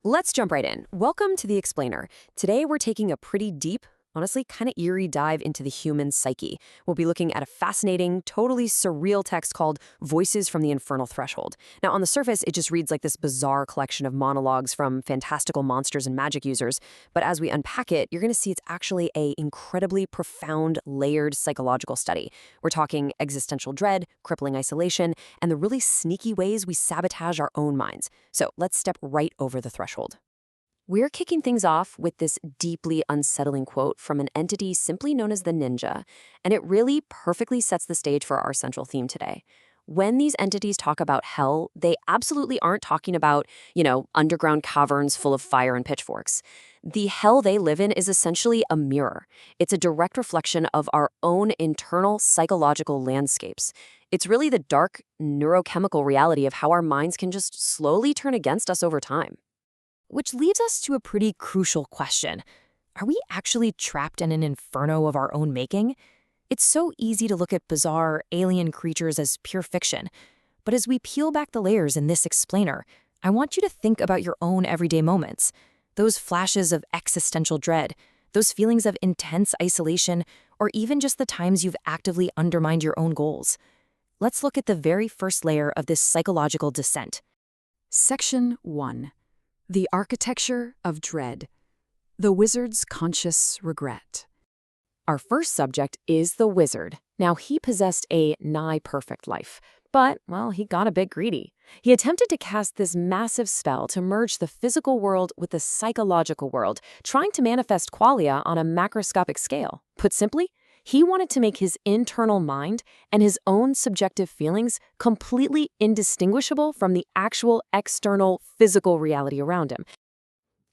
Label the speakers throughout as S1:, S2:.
S1: Let's jump right in. Welcome to The Explainer. Today we're taking a pretty deep, honestly kind of eerie dive into the human psyche. We'll be looking at a fascinating, totally surreal text called Voices from the Infernal Threshold. Now, on the surface, it just reads like this bizarre collection of monologues from fantastical monsters and magic users, but as we unpack it, you're going to see it's actually a incredibly profound, layered psychological study. We're talking existential dread, crippling isolation, and the really sneaky ways we sabotage our own minds. So let's step right over the threshold. We're kicking things off with this deeply unsettling quote from an entity simply known as the Ninja, and it really perfectly sets the stage for our central theme today. When these entities talk about hell, they absolutely aren't talking about, underground caverns full of fire and pitchforks. The hell they live in is essentially a mirror. It's a direct reflection of our own internal psychological landscapes. It's really the dark, neurochemical reality of how our minds can just slowly turn against us over time. Which leads us to a pretty crucial question. Are we actually trapped in an inferno of our own making? It's so easy to look at bizarre, alien creatures as pure fiction. But as we peel back the layers in this explainer, I want you to think about your own everyday moments. Those flashes of existential dread, those feelings of intense isolation, or even just the times you've actively undermined your own goals. Let's look at the very first layer of this psychological descent.
S2: Section 1. The Architecture of Dread. The Wizard's Conscious Regret.
S1: Our first subject is the wizard. Now, he possessed a nigh-perfect life, but, well, he got a bit greedy. He attempted to cast this massive spell to merge the physical world with the psychological world, trying to manifest qualia on a macroscopic scale. Put simply, he wanted to make his internal mind and his own subjective feelings completely indistinguishable from the actual external physical reality around him.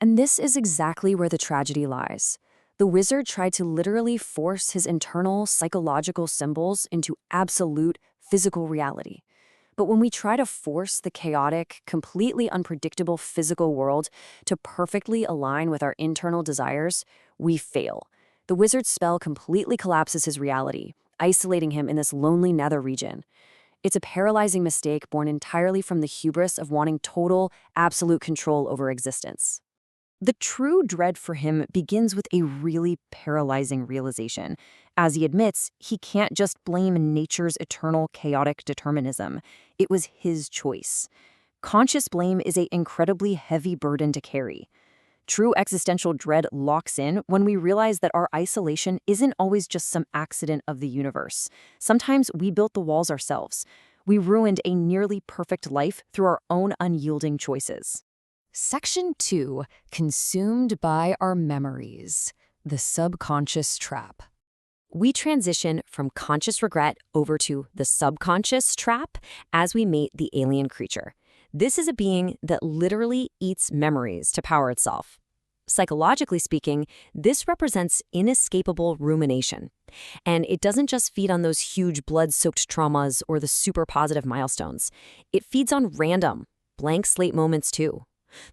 S1: And this is exactly where the tragedy lies. The wizard tried to literally force his internal psychological symbols into absolute physical reality. But when we try to force the chaotic, completely unpredictable physical world to perfectly align with our internal desires, we fail. The wizard's spell completely collapses his reality, isolating him in this lonely nether region. It's a paralyzing mistake born entirely from the hubris of wanting total, absolute control over existence. The true dread for him begins with a really paralyzing realization. As he admits, he can't just blame nature's eternal chaotic determinism. It was his choice. Conscious blame is an incredibly heavy burden to carry. True existential dread locks in when we realize that our isolation isn't always just some accident of the universe. Sometimes we built the walls ourselves. We ruined a nearly perfect life through our own unyielding choices.
S2: Section 2. Consumed by our memories. The subconscious trap.
S1: We transition from conscious regret over to the subconscious trap as we meet the alien creature. This is a being that literally eats memories to power itself. Psychologically speaking, this represents inescapable rumination. And it doesn't just feed on those huge blood-soaked traumas or the super positive milestones. It feeds on random, blank slate moments too.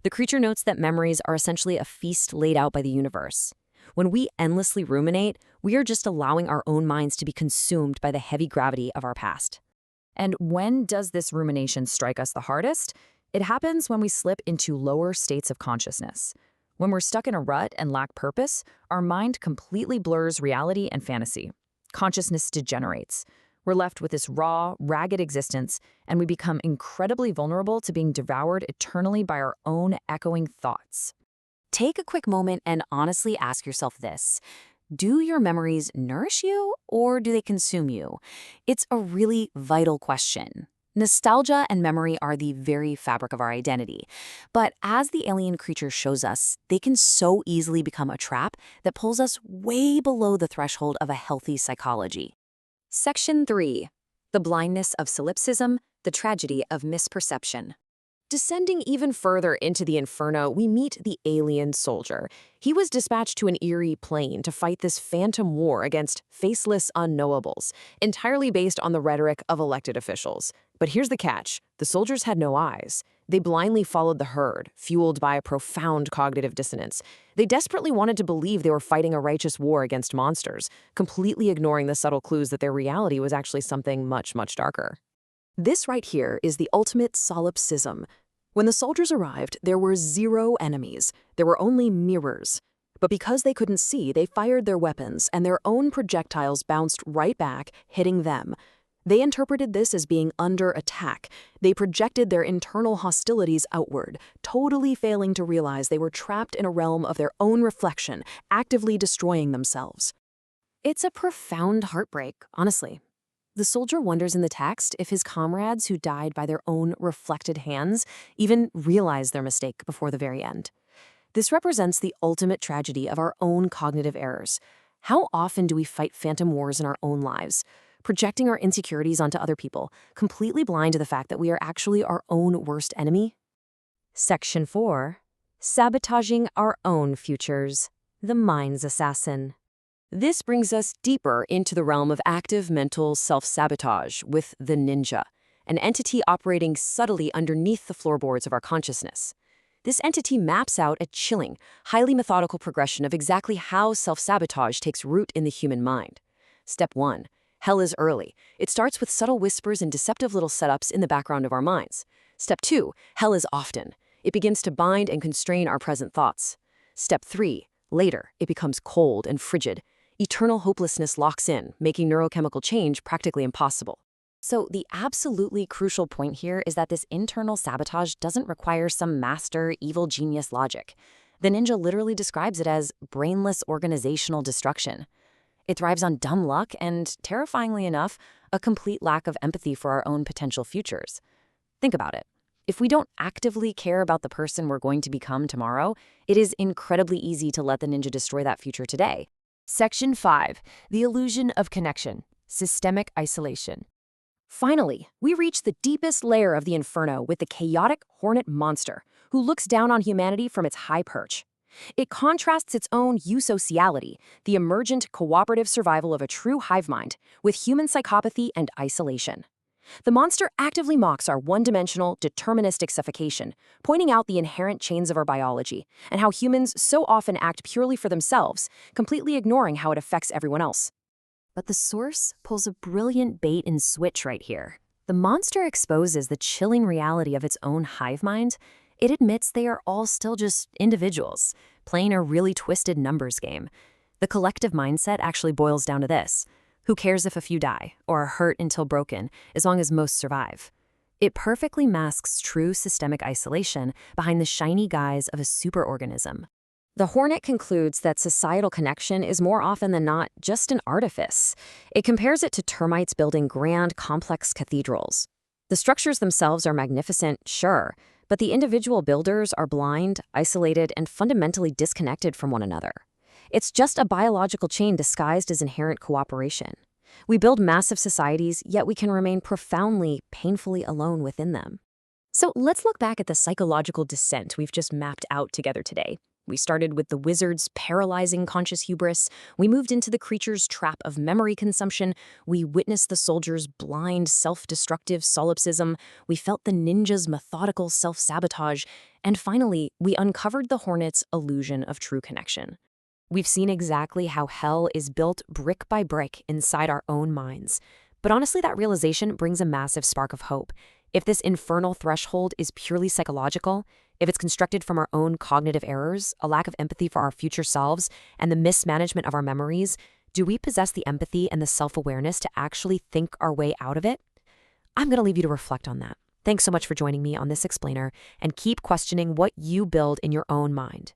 S1: The creature notes that memories are essentially a feast laid out by the universe. When we endlessly ruminate, we are just allowing our own minds to be consumed by the heavy gravity of our past.
S2: And when does this rumination strike us the hardest? It happens when we slip into lower states of consciousness. When we're stuck in a rut and lack purpose, our mind completely blurs reality and fantasy. Consciousness degenerates. We're left with this raw, ragged existence, and we become incredibly vulnerable to being devoured eternally by our own echoing thoughts.
S1: Take a quick moment and honestly ask yourself this. Do your memories nourish you, or do they consume you? It's a really vital question. Nostalgia and memory are the very fabric of our identity. But as the alien creature shows us, they can so easily become a trap that pulls us way below the threshold of a healthy psychology. Section 3. The blindness of solipsism, the tragedy of misperception. Descending even further into the inferno, we meet the alien soldier. He was dispatched to an eerie plane to fight this phantom war against faceless unknowables, entirely based on the rhetoric of elected officials. But here's the catch. The soldiers had no eyes. They blindly followed the herd, fueled by a profound cognitive dissonance. They desperately wanted to believe they were fighting a righteous war against monsters, completely ignoring the subtle clues that their reality was actually something much, much darker. This right here is the ultimate solipsism. When the soldiers arrived, there were 0 enemies. There were only mirrors. But because they couldn't see, they fired their weapons, and their own projectiles bounced right back, hitting them. They interpreted this as being under attack. They projected their internal hostilities outward, totally failing to realize they were trapped in a realm of their own reflection, actively destroying themselves. It's a profound heartbreak, honestly. The soldier wonders in the text if his comrades who died by their own reflected hands even realized their mistake before the very end. This represents the ultimate tragedy of our own cognitive errors. How often do we fight phantom wars in our own lives, projecting our insecurities onto other people, completely blind to the fact that we are actually our own worst enemy? Section 4. Sabotaging our own futures. The mind's assassin. This brings us deeper into the realm of active mental self-sabotage with the ninja, an entity operating subtly underneath the floorboards of our consciousness. This entity maps out a chilling, highly methodical progression of exactly how self-sabotage takes root in the human mind. Step 1. Hell is early. It starts with subtle whispers and deceptive little setups in the background of our minds. Step 2. Hell is often. It begins to bind and constrain our present thoughts. Step 3. Later, it becomes cold and frigid. Eternal hopelessness locks in, making neurochemical change practically impossible. So the absolutely crucial point here is that this internal sabotage doesn't require some master, evil genius logic. The ninja literally describes it as brainless organizational destruction. It thrives on dumb luck and, terrifyingly enough, a complete lack of empathy for our own potential futures. Think about it. If we don't actively care about the person we're going to become tomorrow, it is incredibly easy to let the ninja destroy that future today. Section 5. The illusion of connection. Systemic isolation. Finally, we reach the deepest layer of the inferno with the chaotic hornet monster, who looks down on humanity from its high perch. It contrasts its own eusociality, the emergent cooperative survival of a true hive mind, with human psychopathy and isolation. The monster actively mocks our one-dimensional, deterministic suffocation, pointing out the inherent chains of our biology and how humans so often act purely for themselves, completely ignoring how it affects everyone else. But the source pulls a brilliant bait and switch right here. The monster exposes the chilling reality of its own hive mind. It admits they are all still just individuals, playing a really twisted numbers game. The collective mindset actually boils down to this: who cares if a few die, or are hurt until broken, as long as most survive? It perfectly masks true systemic isolation behind the shiny guise of a superorganism. The hornet concludes that societal connection is more often than not just an artifice. It compares it to termites building grand, complex cathedrals. The structures themselves are magnificent, sure, but the individual builders are blind, isolated, and fundamentally disconnected from one another. It's just a biological chain disguised as inherent cooperation. We build massive societies, yet we can remain profoundly, painfully alone within them. So let's look back at the psychological descent we've just mapped out together today. We started with the wizard's paralyzing conscious hubris. We moved into the creature's trap of memory consumption. We witnessed the soldier's blind, self-destructive solipsism. We felt the ninja's methodical self-sabotage. And finally, we uncovered the hornet's illusion of true connection. We've seen exactly how hell is built brick by brick inside our own minds. But honestly, that realization brings a massive spark of hope. If this infernal threshold is purely psychological, if it's constructed from our own cognitive errors, a lack of empathy for our future selves, and the mismanagement of our memories, do we possess the empathy and the self-awareness to actually think our way out of it? I'm going to leave you to reflect on that. Thanks so much for joining me on this explainer, and keep questioning what you build in your own mind.